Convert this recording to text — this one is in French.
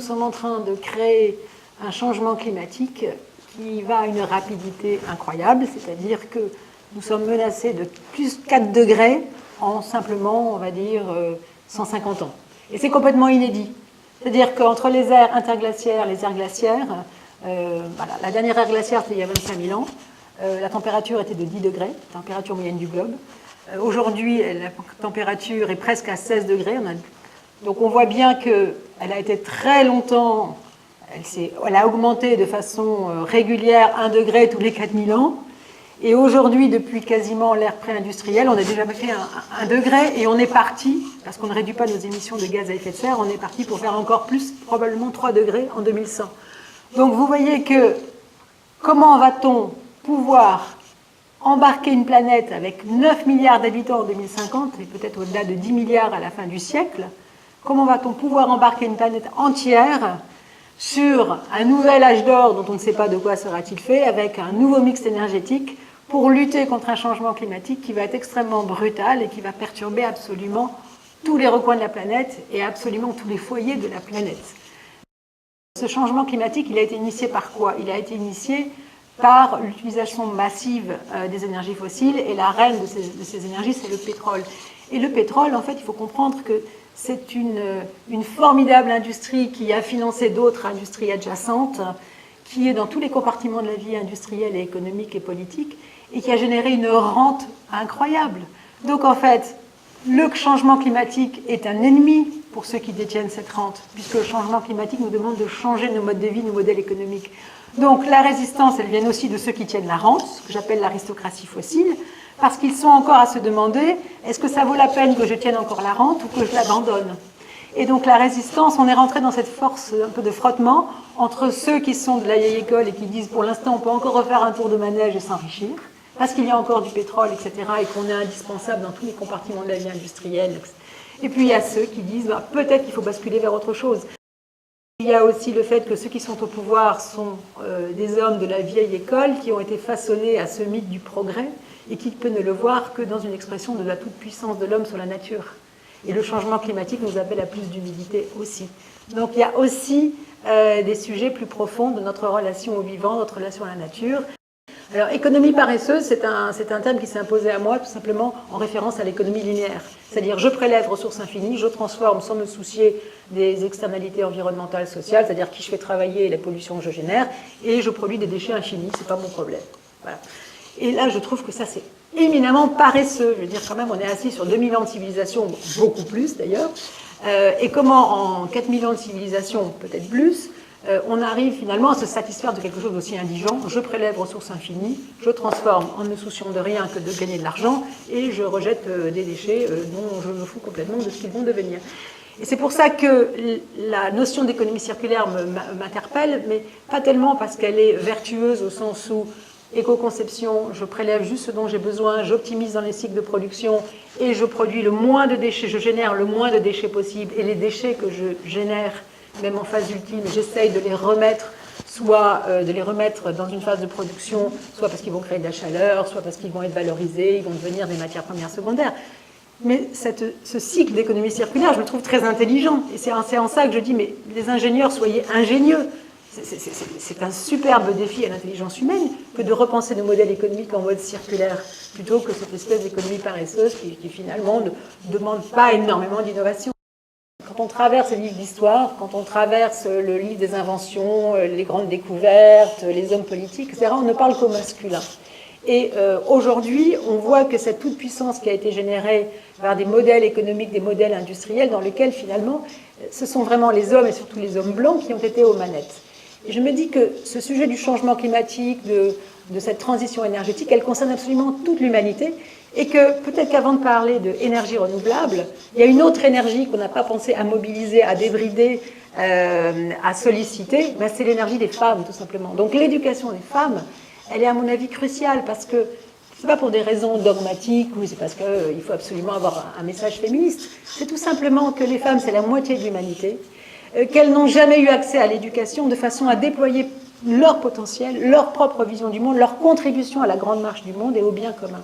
Nous sommes en train de créer un changement climatique qui va à une rapidité incroyable, c'est-à-dire que nous sommes menacés de plus 4 degrés en simplement, on va dire, 150 ans. Et c'est complètement inédit. C'est-à-dire qu'entre les ères interglaciaires, les ères glaciaires, voilà, la dernière ère glaciaire, c'était il y a 25 000 ans, la température était de 10 degrés, température moyenne du globe. Aujourd'hui, la température est presque à 16 degrés. Donc on voit bien qu'elle a été très longtemps, elle a augmenté de façon régulière 1 degré tous les 4000 ans. Et aujourd'hui, depuis quasiment l'ère pré-industrielle, on a déjà fait 1 degré et on est parti, parce qu'on ne réduit pas nos émissions de gaz à effet de serre, on est parti pour faire encore plus, probablement 3 degrés en 2100. Donc vous voyez que comment va-t-on pouvoir embarquer une planète avec 9 milliards d'habitants en 2050 et peut-être au-delà de 10 milliards à la fin du siècle, comment va-t-on pouvoir embarquer une planète entière sur un nouvel âge d'or dont on ne sait pas de quoi sera-t-il fait, avec un nouveau mix énergétique pour lutter contre un changement climatique qui va être extrêmement brutal et qui va perturber absolument tous les recoins de la planète et absolument tous les foyers de la planète. Ce changement climatique, il a été initié par quoi? Il a été initié par l'utilisation massive des énergies fossiles, et la reine de ces énergies, c'est le pétrole. Et le pétrole, en fait, il faut comprendre que c'est une formidable industrie qui a financé d'autres industries adjacentes, qui est dans tous les compartiments de la vie industrielle et économique et politique, et qui a généré une rente incroyable. Donc, en fait, le changement climatique est un ennemi pour ceux qui détiennent cette rente, puisque le changement climatique nous demande de changer nos modes de vie, nos modèles économiques. Donc la résistance, elle vient aussi de ceux qui tiennent la rente, ce que j'appelle l'aristocratie fossile, parce qu'ils sont encore à se demander, est-ce que ça vaut la peine que je tienne encore la rente ou que je l'abandonne? Et donc la résistance, on est rentré dans cette force un peu de frottement entre ceux qui sont de la vieille école et qui disent pour l'instant on peut encore refaire un tour de manège et s'enrichir, parce qu'il y a encore du pétrole, etc., et qu'on est indispensable dans tous les compartiments de la vie industrielle, etc. Et puis il y a ceux qui disent peut-être qu'il faut basculer vers autre chose. Il y a aussi le fait que ceux qui sont au pouvoir sont des hommes de la vieille école qui ont été façonnés à ce mythe du progrès et qui peut ne le voir que dans une expression de la toute-puissance de l'homme sur la nature. Et le changement climatique nous appelle à plus d'humilité aussi. Donc il y a aussi des sujets plus profonds de notre relation au vivant, notre relation à la nature. Alors, économie paresseuse, c'est un terme qui s'est imposé à moi tout simplement en référence à l'économie linéaire. C'est-à-dire, je prélève ressources infinies, je transforme sans me soucier des externalités environnementales, sociales, c'est-à-dire qui je fais travailler et la pollution que je génère, et je produis des déchets infinis, c'est pas mon problème. Voilà. Et là, je trouve que ça, c'est éminemment paresseux. Je veux dire, quand même, on est assis sur 2000 ans de civilisation, beaucoup plus d'ailleurs, et comment en 4000 ans de civilisation, peut-être plus, on arrive finalement à se satisfaire de quelque chose d'aussi indigent. Je prélève ressources infinies, je transforme en ne me souciant de rien que de gagner de l'argent, et je rejette des déchets dont je me fous complètement de ce qu'ils vont devenir. Et c'est pour ça que la notion d'économie circulaire m'interpelle, mais pas tellement parce qu'elle est vertueuse au sens où éco-conception, je prélève juste ce dont j'ai besoin, j'optimise dans les cycles de production et je produis le moins de déchets, je génère le moins de déchets possible, et les déchets que je génère, même en phase ultime, j'essaye de les remettre, soit de les remettre dans une phase de production, soit parce qu'ils vont créer de la chaleur, soit parce qu'ils vont être valorisés, ils vont devenir des matières premières secondaires. Mais ce cycle d'économie circulaire, je le trouve très intelligent. Et c'est en ça que je dis, mais les ingénieurs, soyez ingénieux. C'est un superbe défi à l'intelligence humaine que de repenser nos modèles économiques en mode circulaire, plutôt que cette espèce d'économie paresseuse qui finalement ne demande pas énormément d'innovation. Quand on traverse le livre d'histoire, quand on traverse le livre des inventions, les grandes découvertes, les hommes politiques, etc., on ne parle qu'au masculin. Et aujourd'hui, on voit que cette toute-puissance qui a été générée par des modèles économiques, des modèles industriels, dans lesquels finalement, ce sont vraiment les hommes, et surtout les hommes blancs, qui ont été aux manettes. Et je me dis que ce sujet du changement climatique, de cette transition énergétique, elle concerne absolument toute l'humanité, et que peut-être qu'avant de parler d'énergie renouvelable, il y a une autre énergie qu'on n'a pas pensé à mobiliser, à débrider, à solliciter, ben c'est l'énergie des femmes, tout simplement. Donc l'éducation des femmes, elle est à mon avis cruciale, parce que c'est pas pour des raisons dogmatiques, ou c'est parce qu'il faut absolument avoir un message féministe. C'est tout simplement que les femmes, c'est la moitié de l'humanité, qu'elles n'ont jamais eu accès à l'éducation de façon à déployer leur potentiel, leur propre vision du monde, leur contribution à la grande marche du monde et au bien commun.